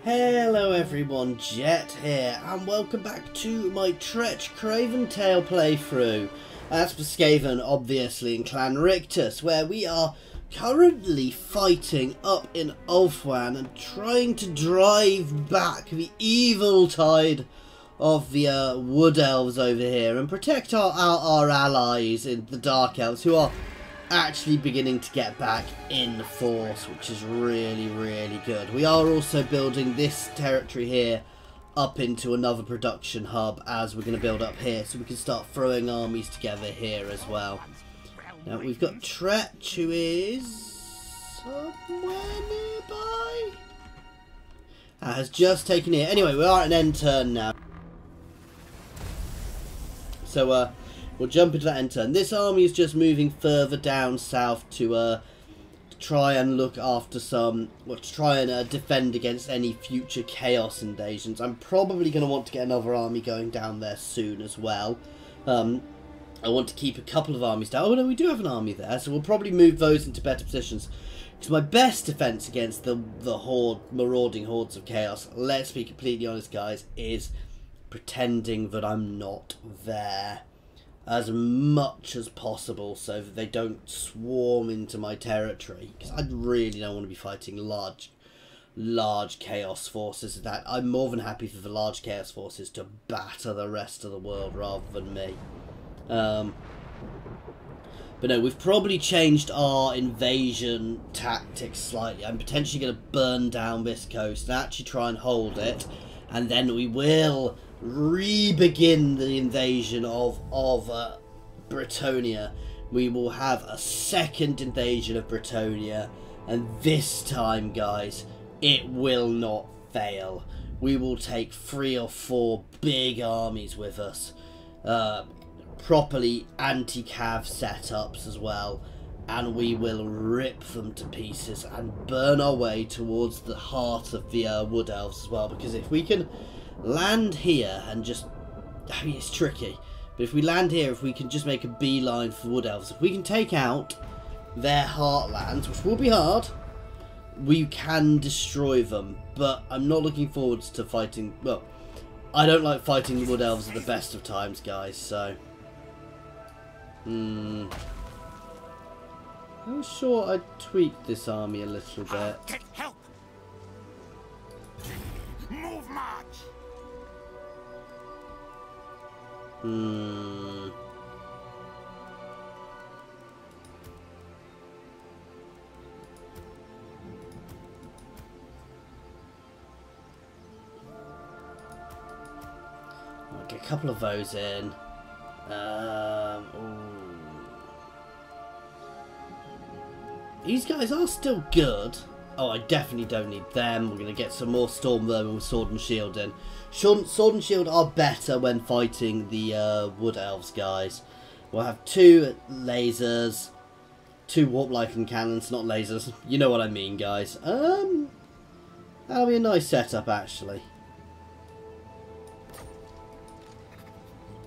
Hello everyone, Jet here, and welcome back to my Tretch Craventail playthrough. That's for Skaven, obviously, in Clan Rictus, where we are currently fighting up in Ulthuan and trying to drive back the evil tide of the Wood Elves over here and protect our allies in the Dark Elves, who are actually beginning to get back in force, which is really good. We are also building this territory here up into another production hub, as we're going to build up here so we can start throwing armies together here as well. Now we've got Tretch, who is somewhere nearby, has just taken here. Anyway, we are at an end turn now, so we'll jump into that end turn. This army is just moving further down south to try and look after some, well, to try and defend against any future chaos invasions. I'm probably going to want to get another army going down there soon as well. I want to keep a couple of armies down. Oh no, we do have an army there, so we'll probably move those into better positions. Because my best defense against the marauding hordes of chaos, let's be completely honest guys, is pretending that I'm not there as much as possible so that they don't swarm into my territory, because I really don't want to be fighting large chaos forces. That I'm more than happy for the large chaos forces to batter the rest of the world rather than me. But no, we've probably changed our invasion tactics slightly. I'm potentially going to burn down this coast and actually try and hold it, and then we will re-begin the invasion of Britonia. We will have a second invasion of Britonia, and this time guys, it will not fail. We will take 3 or 4 big armies with us, properly anti-cav setups as well, and we will rip them to pieces and burn our way towards the heart of the Wood Elves as well. Because if we can land here and just, I mean, it's tricky, but if we land here, if we can just make a beeline for Wood Elves, if we can take out their heartlands, which will be hard, we can destroy them. But I'm not looking forward to fighting, well, I don't like fighting the Wood Elves at the best of times guys, so I'm sure I'd tweak this army a little bit. Get help. Move march. I'll get a couple of those in. These guys are still good. Oh, I definitely don't need them. We're going to get some more Storm Vermin with Sword and Shield in. Sword and Shield are better when fighting the Wood Elves, guys. We'll have 2 lasers, 2 Warp Lightning Cannons, not lasers. You know what I mean, guys. That'll be a nice setup, actually.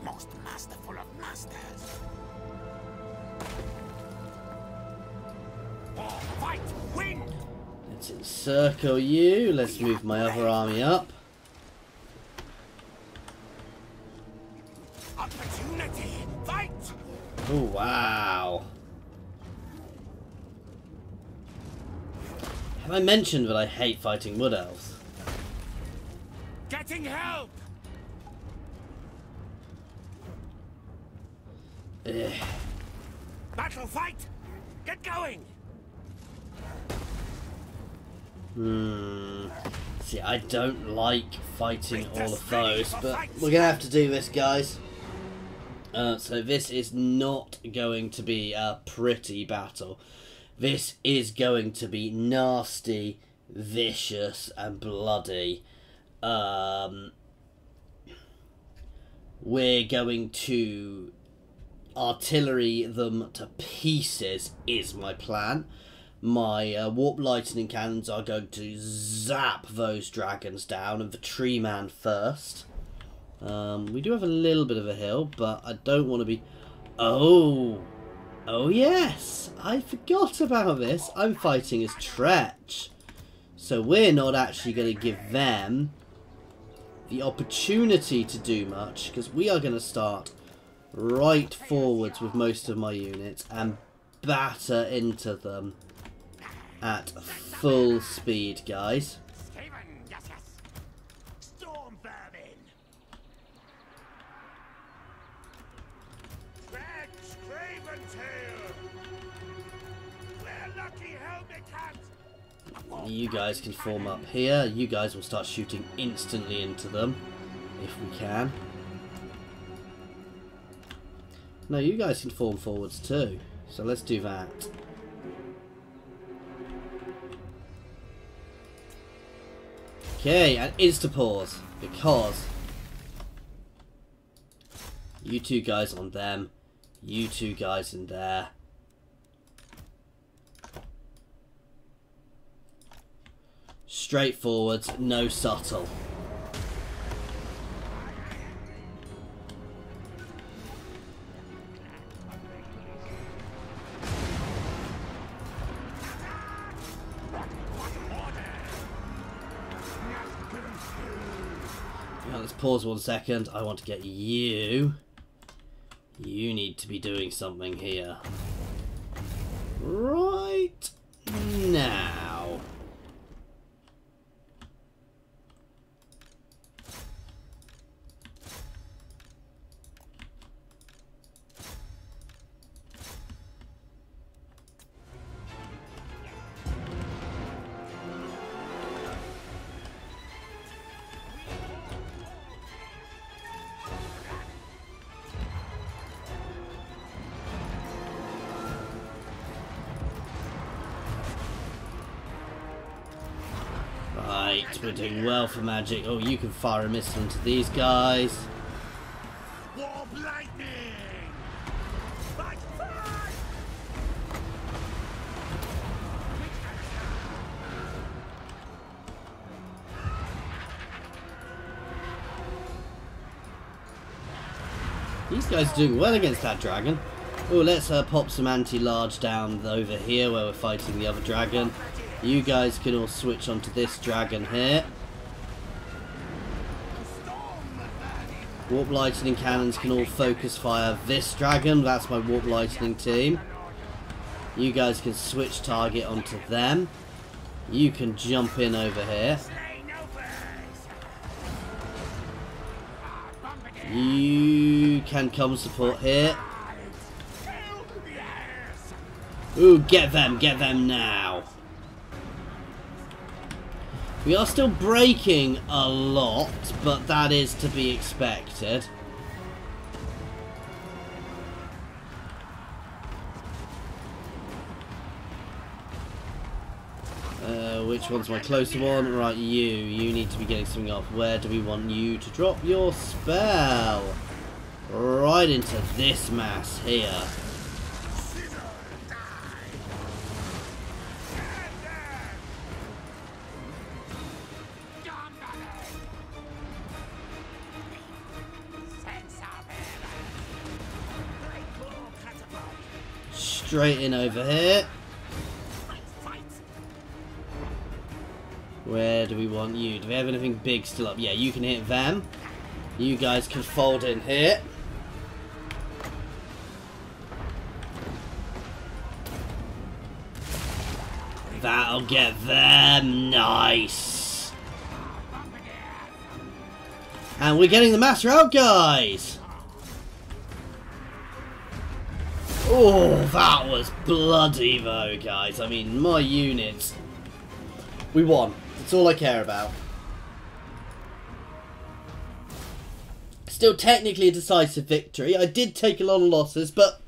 Most masterful of masters. Fight, win. Let's encircle you. Let's move my other army up. Opportunity, fight. Oh wow! Have I mentioned that I hate fighting Wood Elves? Getting help. Ugh. Battle fight. Get going. See, I don't like fighting all of those, but we're gonna have to do this, guys. So this is not going to be a pretty battle. This is going to be nasty, vicious, and bloody. We're going to artillery them to pieces, is my plan. My Warp Lightning Cannons are going to zap those dragons down, and the Tree Man first. We do have a little bit of a hill, but I don't want to be... Oh yes! I forgot about this. I'm fighting as Tretch. So we're not actually going to give them the opportunity to do much, because we are going to start right forwards with most of my units and batter into them at full speed, guys. Skaven, yes, yes. Storm vermin. Tretch Craventail. We're lucky helmet hands. You guys can form up here. You guys will start shooting instantly into them, if we can. No, you guys can form forwards too. So let's do that. Okay, and insta-pause. Because you two guys on them. You two guys in there. Straight forwards, no subtle. Now let's pause 1 second. I want to get you. You need to be doing something here. Right now. Right, we're doing well for magic. Oh, you can fire a missile into these guys. Warp lightning. Fight, fight. These guys are doing well against that dragon. Oh, let's pop some anti-large down over here where we're fighting the other dragon. You guys can all switch onto this dragon here. Warp lightning cannons can all focus fire this dragon. That's my warp lightning team. You guys can switch target onto them. You can jump in over here. You can come support here. Ooh, get them now. We are still breaking a lot, but that is to be expected. Which one's my closer one? Right, you need to be getting something off. Where do we want you to drop your spell? Right into this mass here. Straight in over here. Where do we want you? Do we have anything big still up? Yeah, you can hit them. You guys can fold in here. That'll get them. Nice. And we're getting the master out, guys. Oh, that was bloody though, guys. I mean, my units. We won. That's all I care about. Still technically a decisive victory. I did take a lot of losses, but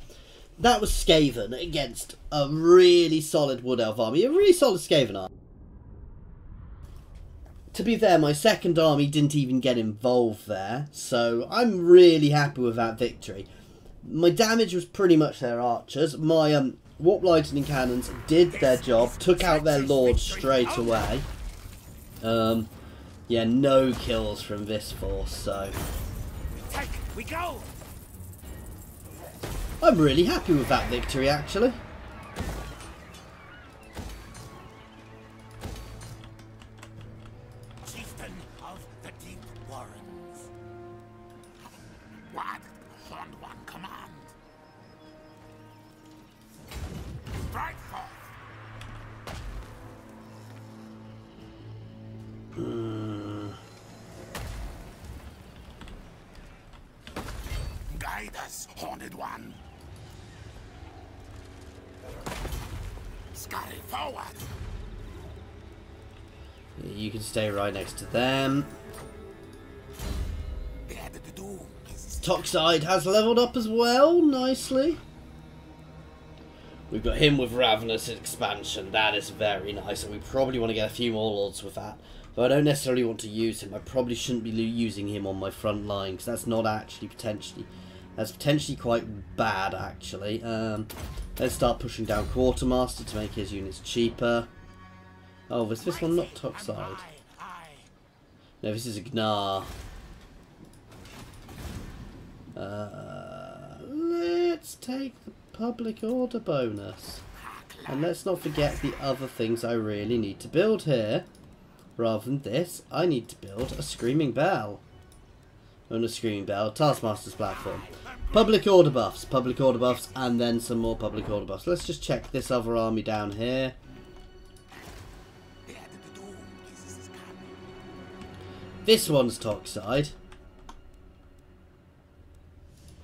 that was Skaven against a really solid Wood Elf army. A really solid Skaven army. To be fair, my second army didn't even get involved there, so I'm really happy with that victory. My damage was pretty much their archers. My warp lightning cannons did their job, took out their lord straight away. Yeah, no kills from this force, so We go. I'm really happy with that victory, actually. Captain of the Deep Warrens. What? Horned One command. Strike forth. Guide us, Horned One. Scurry forward. You can stay right next to them. The head of the doom is Toxide has leveled up as well, nicely. We've got him with Ravenous expansion. That is very nice, and we probably want to get a few more lords with that. Though I don't necessarily want to use him. I probably shouldn't be using him on my front line, because that's not actually potentially... That's potentially quite bad, actually. Let's start pushing down Quartermaster to make his units cheaper. Oh, is this one not Toxide? No, this is a Gnar. Let's take the public order bonus. And let's not forget the other things I really need to build here. Rather than this, I need to build a Screaming Bell. And a Screaming Bell, Taskmaster's platform. Public order buffs, and then some more public order buffs. Let's just check this other army down here. This one's Toxide.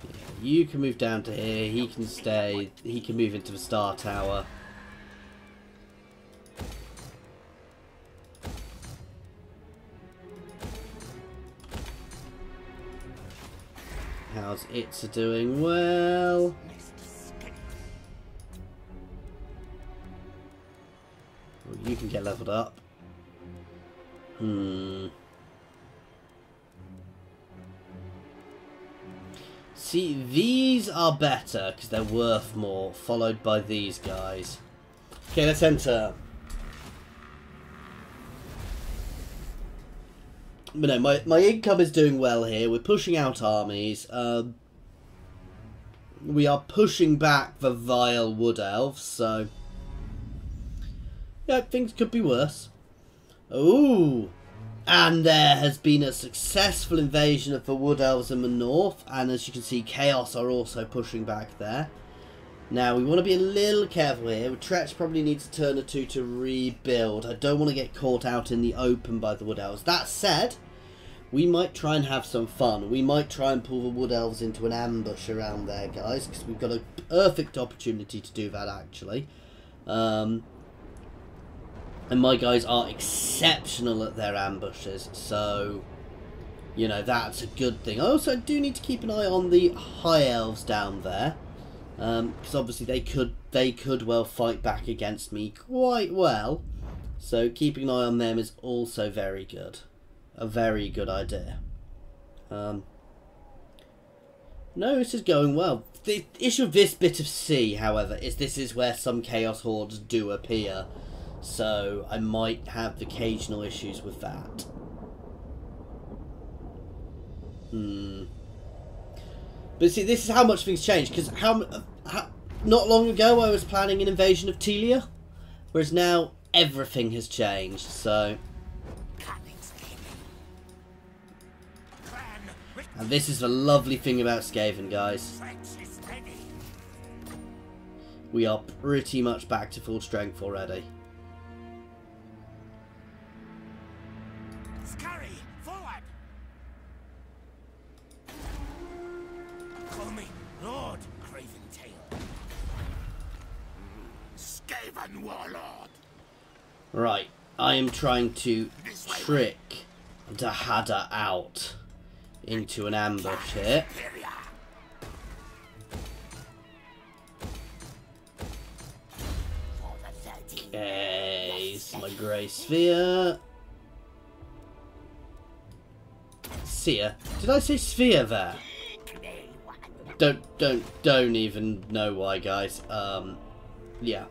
Yeah, you can move down to here. He can stay. He can move into the Star Tower. How's Itza doing? Well, you can get leveled up. See, these are better because they're worth more, followed by these guys. Okay, let's enter. But no, my income is doing well here. We're pushing out armies. We are pushing back the vile wood elves, so yeah, things could be worse. Ooh, and there has been a successful invasion of the wood elves in the north, and as you can see, Chaos are also pushing back there. Now we want to be a little careful here. Tretch probably needs a turn or two to rebuild. I don't want to get caught out in the open by the wood elves. That said, we might try and have some fun. We might try and pull the wood elves into an ambush around there, guys, because we've got a perfect opportunity to do that, actually. And my guys are exceptional at their ambushes, so, you know, that's a good thing. I also do need to keep an eye on the high elves down there, because obviously they could well fight back against me quite well. So keeping an eye on them is also very good. A very good idea. No, this is going well. The issue of this bit of sea, however, is this is where some Chaos Hordes do appear. So I might have occasional issues with that. But see, this is how much things change. Because not long ago I was planning an invasion of Telia, whereas now everything has changed. So, and this is the lovely thing about Skaven, guys. We are pretty much back to full strength already. Scurry forward. Call me Lord Craventail. Skaven Warlord. Right, I am trying to trick Dahada out into an ambush here. Okay, it's my grey sphere. Sphere? Did I say sphere there? Don't even know why, guys. Yeah.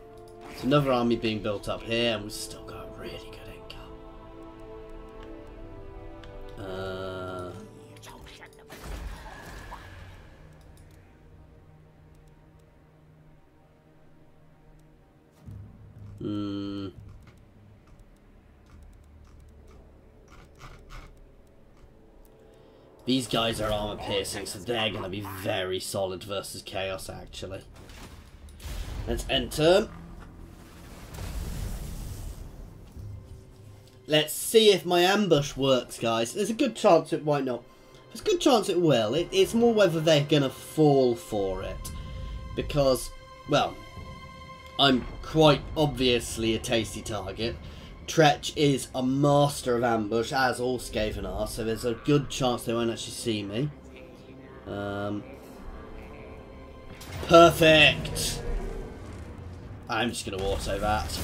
It's another army being built up here, and we've still got really good income. These guys are armor piercing, so they're going to be very solid versus Chaos, actually. Let's enter. Let's see if my ambush works, guys. There's a good chance it might not. There's a good chance it will. It's more whether they're going to fall for it. Because, well, I'm quite obviously a tasty target. Tretch is a master of ambush, as all Skaven are, so there's a good chance they won't actually see me. Perfect! I'm just going to auto that.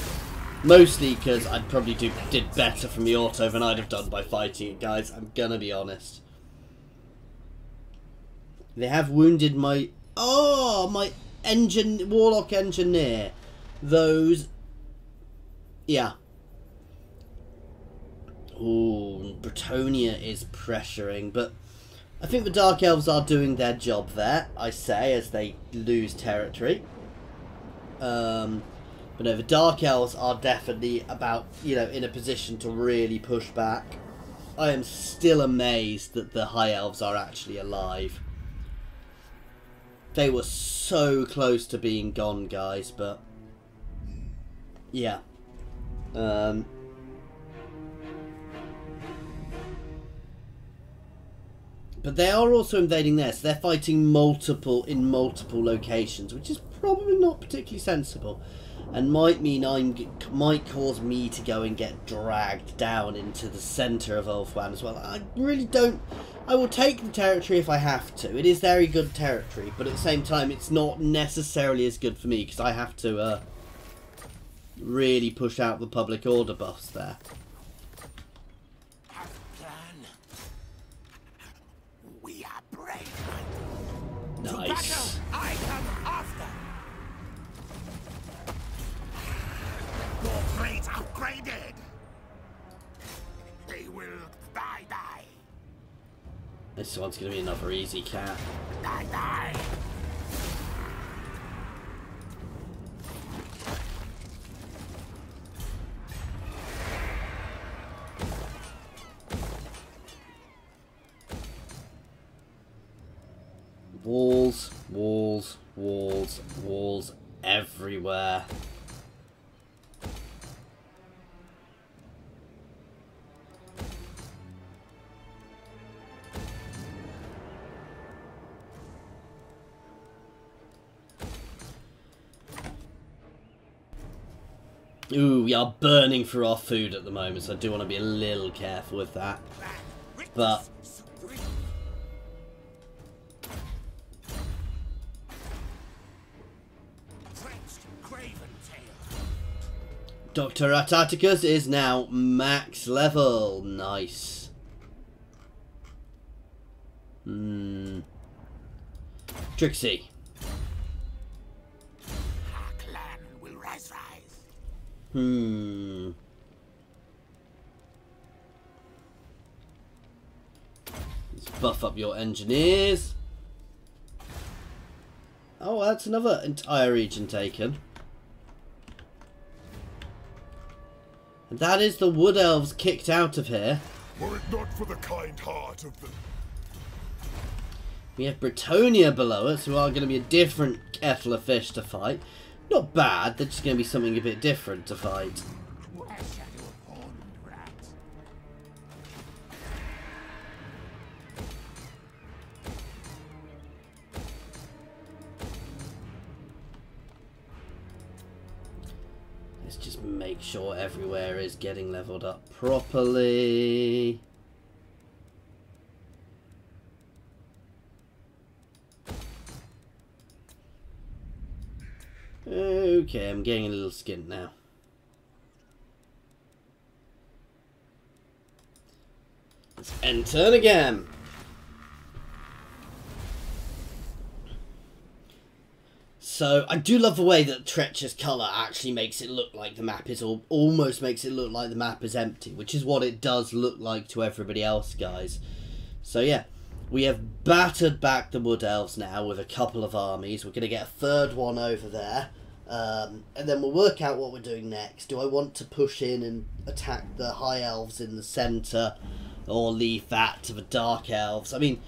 Mostly because I probably did better from the auto than I'd have done by fighting it, guys. I'm going to be honest. They have wounded my... Oh, my Warlock Engineer. Those... Yeah. Ooh, Bretonia is pressuring, but I think the Dark Elves are doing their job there, I say, as they lose territory. But no, the Dark Elves are definitely about, you know, in a position to really push back. I am still amazed that the High Elves are actually alive. They were so close to being gone, guys, but yeah. But they are also invading there, so they're fighting in multiple locations, which is probably not particularly sensible, and might might cause me to go and get dragged down into the centre of Ulthuan as well. I really don't. I will take the territory if I have to. It is very good territory, but at the same time, it's not necessarily as good for me because I have to really push out the public order buffs there. Nice. I come after. Your blades upgraded. They will die. This one's going to be another easy cat. Die. Walls everywhere. Ooh, we are burning for our food at the moment, so I do want to be a little careful with that. But Dr. Ataticus is now max level. Nice. Trixie. Our clan will rise. Let's buff up your engineers. Oh, that's another entire region taken. And that is the Wood Elves kicked out of here. Were it not for the kind heart of the... We have Bretonia below us, who are going to be a different kettle of fish to fight. Not bad, they're just going to be something a bit different to fight. Let's just make sure everywhere is getting leveled up properly. Okay, I'm getting a little skint now. Let's end turn again. So, I do love the way that Tretch's colour actually makes it look like the map is almost makes it look like the map is empty, which is what it does look like to everybody else, guys. So yeah, we have battered back the Wood Elves now with a couple of armies. We're going to get a third one over there. And then we'll work out what we're doing next. Do I want to push in and attack the High Elves in the centre? or leave that to the Dark Elves. I mean,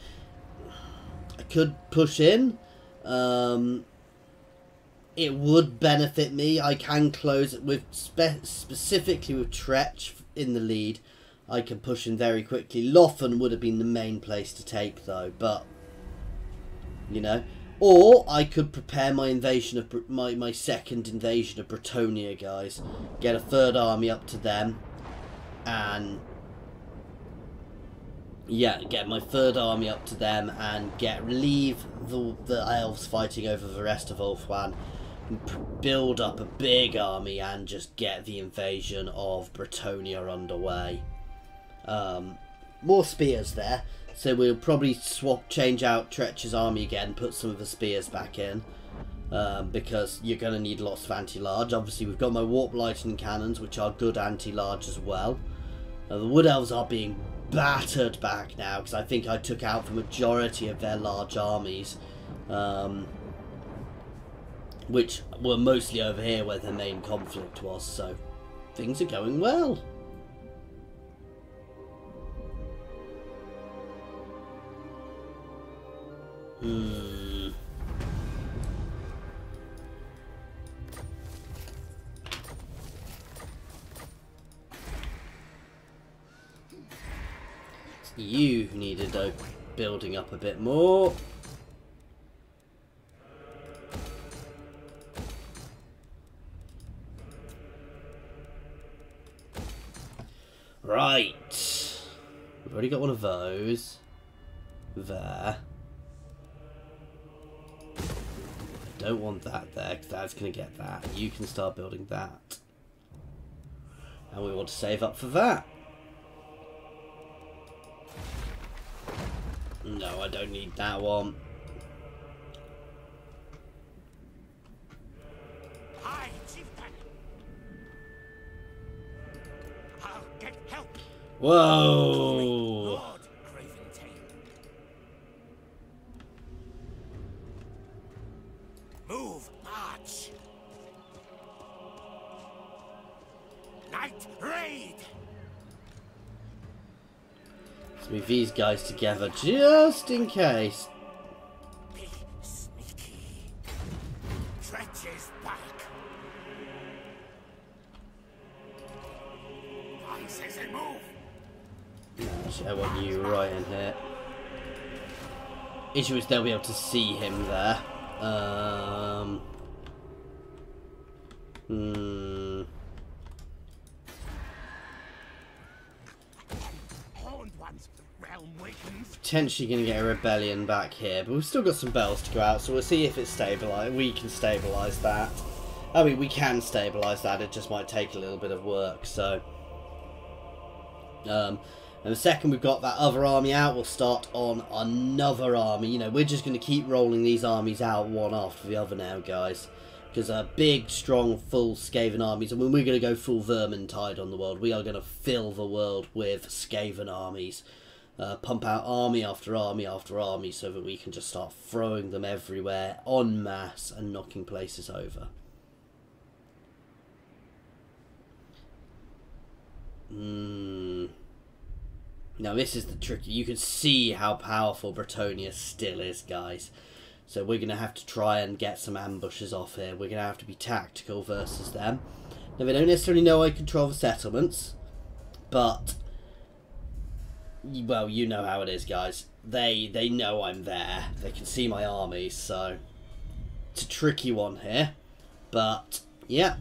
I could push in. It would benefit me. I can close it with specifically with Tretch in the lead. I can push in very quickly. Lothern would have been the main place to take though, but you know. Or I could prepare my invasion of my second invasion of Bretonnia, guys. Get a third army up to them, and yeah, get my third army up to them, and leave the elves fighting over the rest of Ulthuan, and build up a big army, and just get the invasion of Bretonnia underway. More spears there. So we'll probably change out Tretch's army again, put some of the spears back in, because you're going to need lots of anti-large. Obviously, we've got my warp lightning cannons, which are good anti-large as well. The Wood Elves are being battered back now, because I think I took out the majority of their large armies, which were mostly over here where the main conflict was. So things are going well. You needed building up a bit more. Right. We've already got one of those. There. Don't want that there, because that's going to get that. You can start building that. And we want to save up for that. No, I don't need that one. Hi, chieftain. I'll get help. Whoa! Lord Craventail. Move, march. Night raid. Let's move these guys together just in case. Be sneaky. Tretch is back. I say move. No, actually, I want you right in here. Issue is they'll be able to see him there. Horned ones, realm wakens. Potentially going to get a rebellion back here, but we've still got some bells to go out, so we'll see if it's stabilised. We can stabilise that. I mean, we can stabilise that. It just might take a little bit of work. So, and the second we've got that other army out, we'll start on another army. You know, we're just going to keep rolling these armies out one after the other now, guys. Because big, strong, full Skaven armies, and when we're going to go full Vermintide on the world, we are going to fill the world with Skaven armies. Pump out army after army after army, so that we can just start throwing them everywhere en masse and knocking places over. Now this is the tricky. You can see how powerful Bretonnia still is, guys. So we're going to have to try and get some ambushes off here. We're going to have to be tactical versus them. Now they don't necessarily know I control the settlements, but well, you know how it is, guys. They know I'm there. They can see my armies, so it's a tricky one here. But yeah,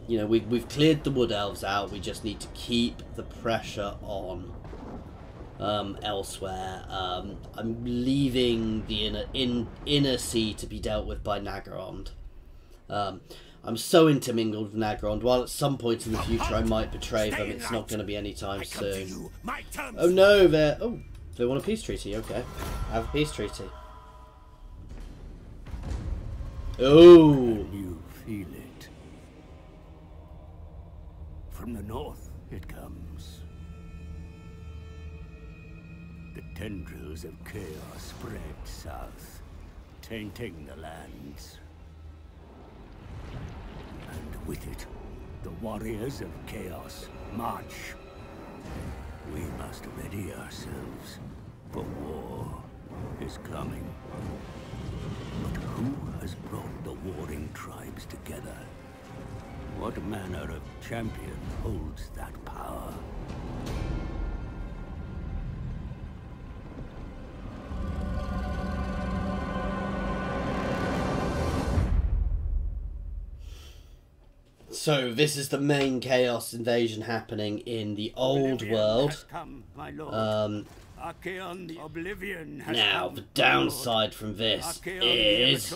you know, we've cleared the Wood Elves out. We just need to keep the pressure on elsewhere. I'm leaving the inner sea to be dealt with by Nagarond. I'm so intermingled with Nagarond. While at some point in the future I might betray them, it's not going to be anytime soon. Oh no, they want a peace treaty. Okay, have a peace treaty. Oh, You feel it. From the north it comes. The tendrils of chaos spread south, tainting the lands. And with it, the warriors of chaos march. ready ourselves, for war is coming. But who has brought the warring tribes together? What manner of champion holds that power? So this is the main chaos invasion happening in the old world. Now the downside from this is this,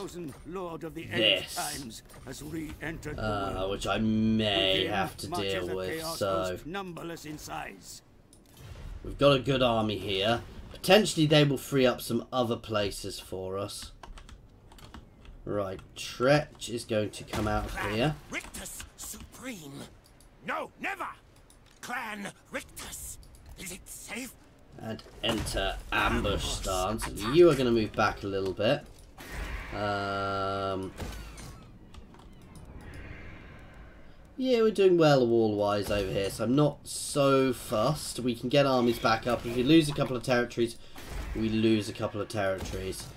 which I may have to deal with. So we've got a good army here. Potentially they will free up some other places for us. Right, Tretch is going to come out of here. Rictus supreme. No, never. Clan Rictus. Is it safe? And enter ambush stance. You are going to move back a little bit. Yeah, we're doing well wall-wise over here, so I'm not so fussed. We can get armies back up. If we lose a couple of territories, we lose a couple of territories.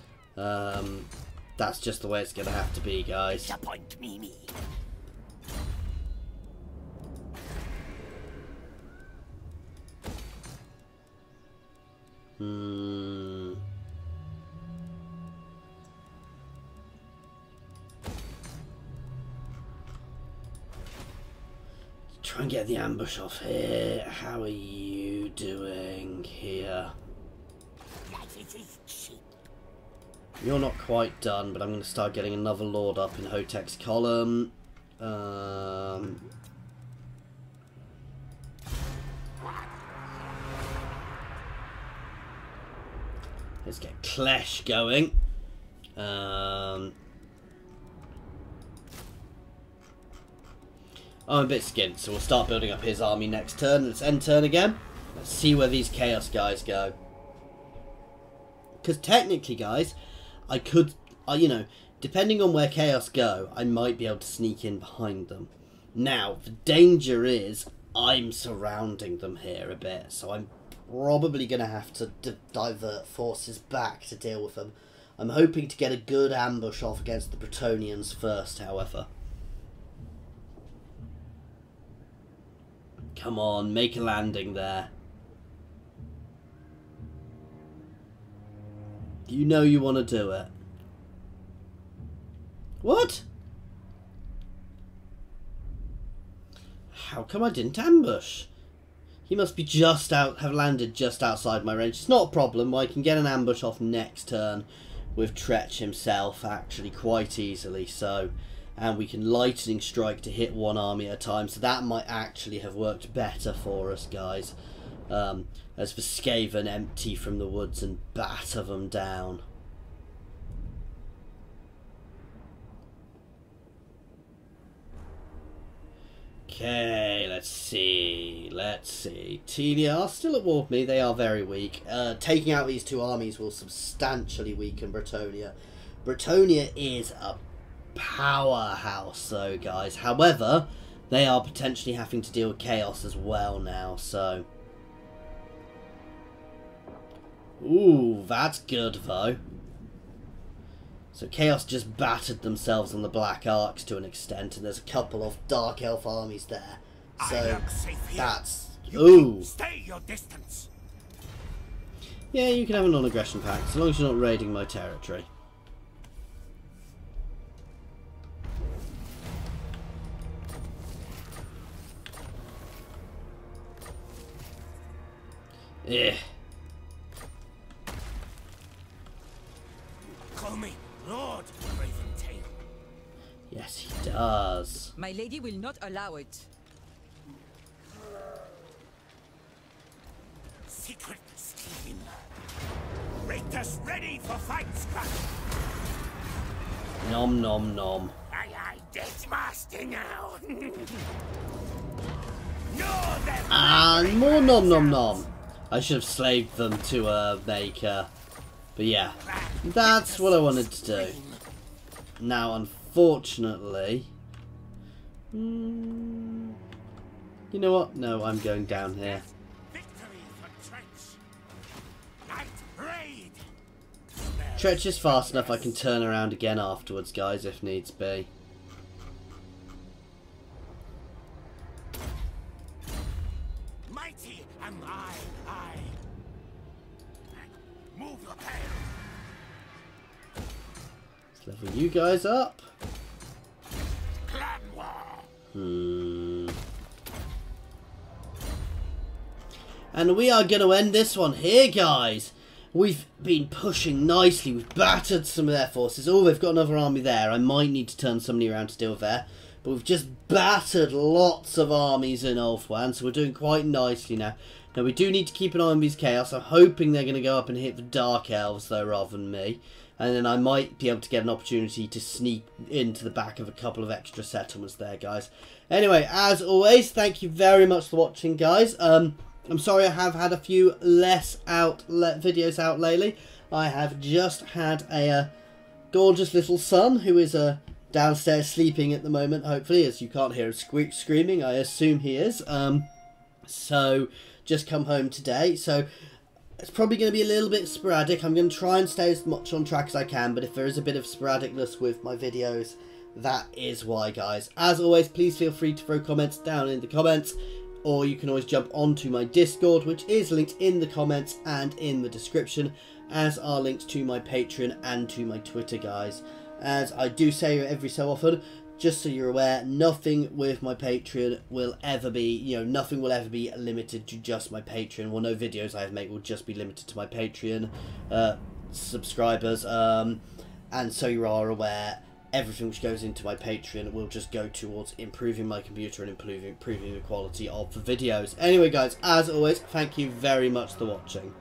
That's just the way it's going to have to be, guys. Disappoint me. Try and get the ambush off here. How are you doing here? You're not quite done, but I'm going to start getting another lord up in Hotek's column. Let's get Clash going. I'm a bit skint, so we'll start building up his army next turn. Let's end turn again. Let's see where these Chaos guys go. Because technically, guys, I could, you know, depending on where Chaos go, I might be able to sneak in behind them. Now, the danger is I'm surrounding them here a bit, so I'm probably going to have to divert forces back to deal with them. I'm hoping to get a good ambush off against the Bretonnians first, however. Come on, make a landing there. You know you want to do it. What? How come I didn't ambush? He must be have landed just outside my range. It's not a problem. I can get an ambush off next turn with Tretch himself, actually, quite easily. So, and we can lightning strike to hit one army at a time. So that might actually have worked better for us, guys. As for Skaven, empty from the woods and batter them down. Okay, let's see. Telia are still at war with me. They are very weak. Taking out these two armies will substantially weaken Bretonnia. Bretonnia is a powerhouse, though, guys. However, they are potentially having to deal with chaos as well now, so... Ooh, that's good, though. So Chaos just battered themselves on the Black Arcs to an extent, and there's a couple of Dark Elf armies there. So that's... Ooh! Stay your distance. Yeah, you can have a non-aggression pact, as long as you're not raiding my territory. Yeah. Call me Lord Craventail. Yes, he does. My lady will not allow it. Secret scheme. Rictus ready for fight, Scrap. Nom nom nom. Aye, aye, dead master now. And more nom nom nom. I should have slaved them to make but yeah, that's what I wanted to do. Now, unfortunately, you know what? No, I'm going down here. Victory for Tretch. Raid! Tretch is fast enough I can turn around again afterwards, guys, if needs be. Mighty am I. Move your tail. Let's level you guys up. Clan war. And we are going to end this one here, guys. We've been pushing nicely. We've battered some of their forces. Oh, they've got another army there. I might need to turn somebody around to deal with there. But we've just battered lots of armies in Ulthuan, so we're doing quite nicely now. Now, we do need to keep an eye on these Chaos. I'm hoping they're going to go up and hit the Dark Elves, though, rather than me. And then I might be able to get an opportunity to sneak into the back of a couple of extra settlements there, guys. Anyway, as always, thank you very much for watching, guys. I'm sorry I have had a few less videos out lately. I have just had a gorgeous little son who is downstairs sleeping at the moment, hopefully, as you can't hear him screaming. I assume he is. So, just come home today. So, it's probably going to be a little bit sporadic. I'm going to try and stay as much on track as I can, but if there is a bit of sporadicness with my videos, that is why, guys. As always, please feel free to throw comments down in the comments. Or you can always jump onto my Discord, which is linked in the comments and in the description, as are links to my Patreon and to my Twitter, guys. As I do say every so often, just so you're aware, nothing with my Patreon will ever be, nothing will ever be limited to just my Patreon. Well, no videos I make will just be limited to my Patreon subscribers. And so you are aware, everything which goes into my Patreon will just go towards improving my computer and improving the quality of the videos. Anyway, guys, as always, thank you very much for watching.